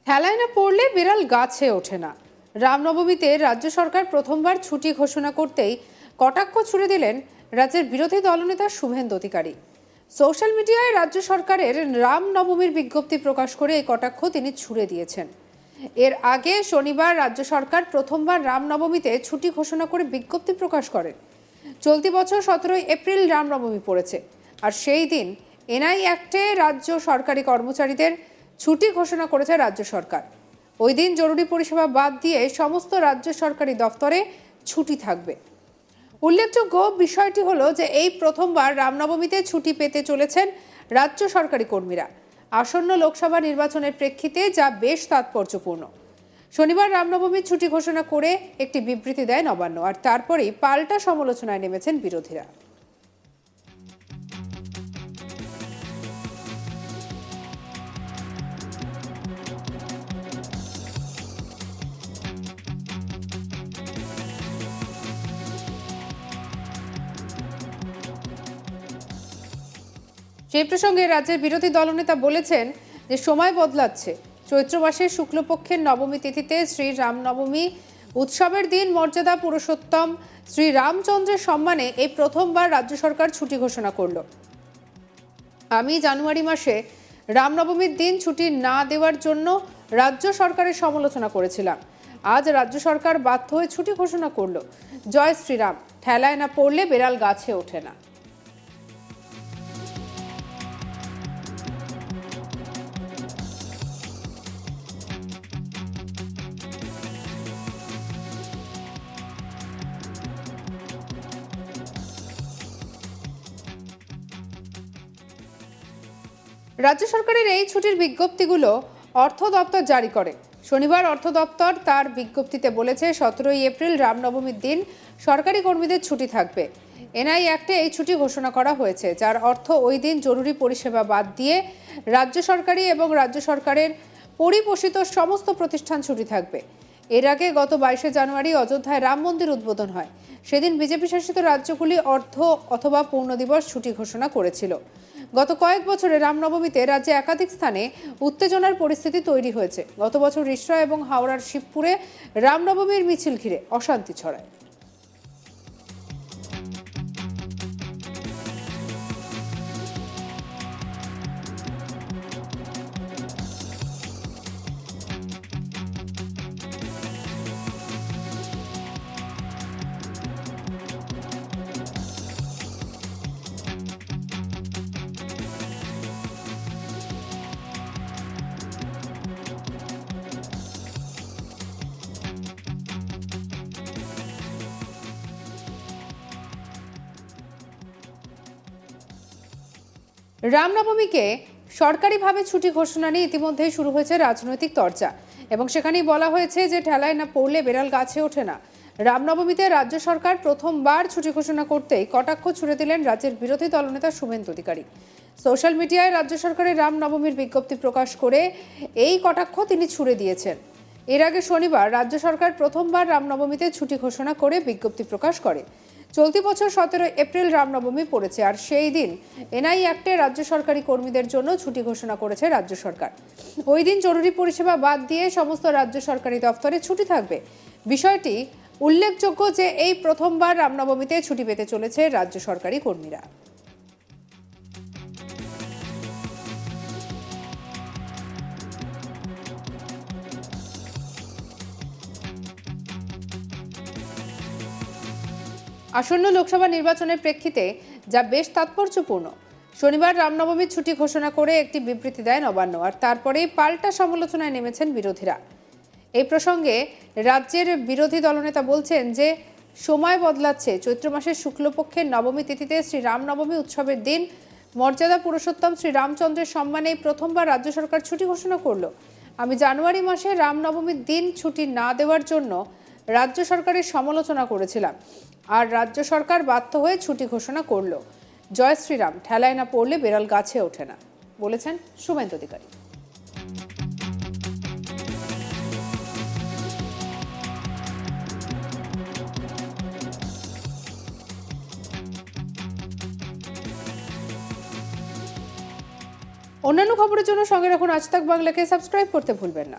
ঠেলায় না পড়লে বিড়াল গাছে ওঠে না। রামনবমীতে রাজ্য সরকার প্রথমবার ছুটি ঘোষণা করতেই কটাক্ষ ছুড়ে দিলেন রাজ্যের বিরোধী দলনেতা শুভেন্দু অধিকারী। সোশ্যাল মিডিয়ায় রাজ্য সরকারের রামনবমীর বিজ্ঞপ্তি প্রকাশ করে এই কটাক্ষ তিনি ছুড়ে দিয়েছেন। এর আগে শনিবার রাজ্য সরকার প্রথমবার রামনবমীতে ছুটি ঘোষণা করে বিজ্ঞপ্তি প্রকাশ করেন। চলতি বছর 17 এপ্রিল রামনবমী পড়েছে, আর সেই দিন এনআই অ্যাক্টে রাজ্য সরকারি কর্মচারীদের ছুটি ঘোষণা করেছে রাজ্য সরকার। ওই দিন জরুরি পরিষেবা বাদ দিয়ে সমস্ত রাজ্য সরকারি দফতরে ছুটি থাকবে। উল্লেখযোগ্য বিষয়টি হলো যে এই প্রথমবার রামনবমীতে ছুটি পেতে চলেছেন রাজ্য সরকারি কর্মীরা। আসন্ন লোকসভা নির্বাচনের প্রেক্ষিতে যা বেশ তাৎপর্যপূর্ণ। শনিবার রামনবমীর ছুটি ঘোষণা করে একটি বিবৃতি দেয় নবান্ন, আর তারপরেই পাল্টা সমালোচনায় নেমেছেন বিরোধীরা। সেই প্রসঙ্গে রাজ্যের বিরোধী দলনেতা বলেছেন যে সময় বদলাচ্ছে। চৈত্র মাসের শুক্লপক্ষের নবমী তিথিতে শ্রী রামনবমী উৎসবের দিন মর্যাদা পুরুষোত্তম শ্রী রামচন্দ্রের সম্মানে এই প্রথমবার রাজ্য সরকার ছুটি ঘোষণা করল। আমি জানুয়ারি মাসে রামনবমীর দিন ছুটি না দেওয়ার জন্য রাজ্য সরকারের সমালোচনা করেছিলাম। আজ রাজ্য সরকার বাধ্য হয়ে ছুটি ঘোষণা করলো। জয় শ্রীরাম, ঠেলায় না পড়লে বেড়াল গাছে ওঠে না। রাজ্য সরকারের এই ছুটির বিজ্ঞপ্তিগুলো অর্থ দপ্তর জারি করে। শনিবার অর্থ দপ্তর তার বিজ্ঞপ্তিতে বলেছে 17 এপ্রিল রামনবমীর দিন সরকারি কর্মীদের ছুটি থাকবে। এনআই অ্যাক্টে এই ছুটি ঘোষণা করা হয়েছে, যার অর্থ ওই দিন জরুরি পরিষেবা বাদ দিয়ে রাজ্য সরকারি এবং রাজ্য সরকারের পরিপোষিত সমস্ত প্রতিষ্ঠান ছুটি থাকবে। এর আগে গত 22 জানুয়ারি অযোধ্যায় রাম মন্দির উদ্বোধন হয়। সেদিন বিজেপি শাসিত রাজ্যগুলি অর্ধ অথবা পূর্ণ দিবস ছুটি ঘোষণা করেছিল। গত কয়েক বছরে রামনবমীতে রাজ্যে একাধিক স্থানে উত্তেজনার পরিস্থিতি তৈরি হয়েছে। গত বছর রিষড়া এবং হাওড়ার শিবপুরে রামনবমীর মিছিল ঘিরে অশান্তি ছড়ায়। রামনবমীকে সরকারিভাবে ছুটি ঘোষণা নিয়ে ইতিমধ্যেই শুরু হয়েছে রাজনৈতিক চর্চা, এবং সেখানেই বলা হয়েছে যে ঠেলায় না পড়লে বেড়াল গাছে ওঠে না। রামনবমীতে রাজ্য সরকার প্রথমবার ছুটি ঘোষণা করতেই কটাক্ষ ছুড়ে দিলেন রাজ্যের বিরোধী দলনেতা শুভেন্দু অধিকারী। সোশ্যাল মিডিয়ায় রাজ্য সরকারের রামনবমীর বিজ্ঞপ্তি প্রকাশ করে এই কটাক্ষ তিনি ছুড়ে দিয়েছেন। এর আগে শনিবার রাজ্য সরকার প্রথমবার রামনবমীতে ছুটি ঘোষণা করে বিজ্ঞপ্তি প্রকাশ করে। চলতি বছর 17 এপ্রিল রামনবমী পড়েছে, আর সেই দিন এনআই অ্যাক্টে রাজ্য সরকারি কর্মীদের জন্য ছুটি ঘোষণা করেছে রাজ্য সরকার। ওই দিন জরুরি পরিষেবা বাদ দিয়ে সমস্ত রাজ্য সরকারি দফতরে ছুটি থাকবে। বিষয়টি উল্লেখযোগ্য যে এই প্রথমবার রামনবমীতে ছুটি পেতে চলেছে রাজ্য সরকারি কর্মীরা। আসন্ন লোকসভা নির্বাচনের প্রেক্ষিতে যা বেশ তাৎপর্যপূর্ণ। শনিবার রামনবমীর ছুটি ঘোষণা করে একটি বিবৃতি দেয় নবান্ন, আর তারপরেই পাল্টা সমালোচনায় নেমেছেন বিরোধীরা। এই প্রসঙ্গে রাজ্যের বিরোধী দলনেতা বলছেন যে সময় বদলাচ্ছে। চৈত্র মাসের শুক্লপক্ষের নবমী তিথিতে শ্রী রামনবমী উৎসবের দিন মর্যাদা পুরুষোত্তম শ্রী রামচন্দ্রের সম্মানে প্রথমবার রাজ্য সরকার ছুটি ঘোষণা করলো। আমি জানুয়ারি মাসে রামনবমীর দিন ছুটি না দেওয়ার জন্য রাজ্য সরকারের সমালোচনা করেছিলাম, আর রাজ্য সরকার বাধ্য হয়ে ছুটি ঘোষণা করলো। জয় শ্রীরাম, ঠেলায় না পড়লে বেড়াল গাছে ওঠে না, বলেছেন শুভেন্দু অধিকারী। অন্যান্য খবরের জন্য সঙ্গে রাখুন আজ তাক বাংলাকে, সাবস্ক্রাইব করতে ভুলবেন না।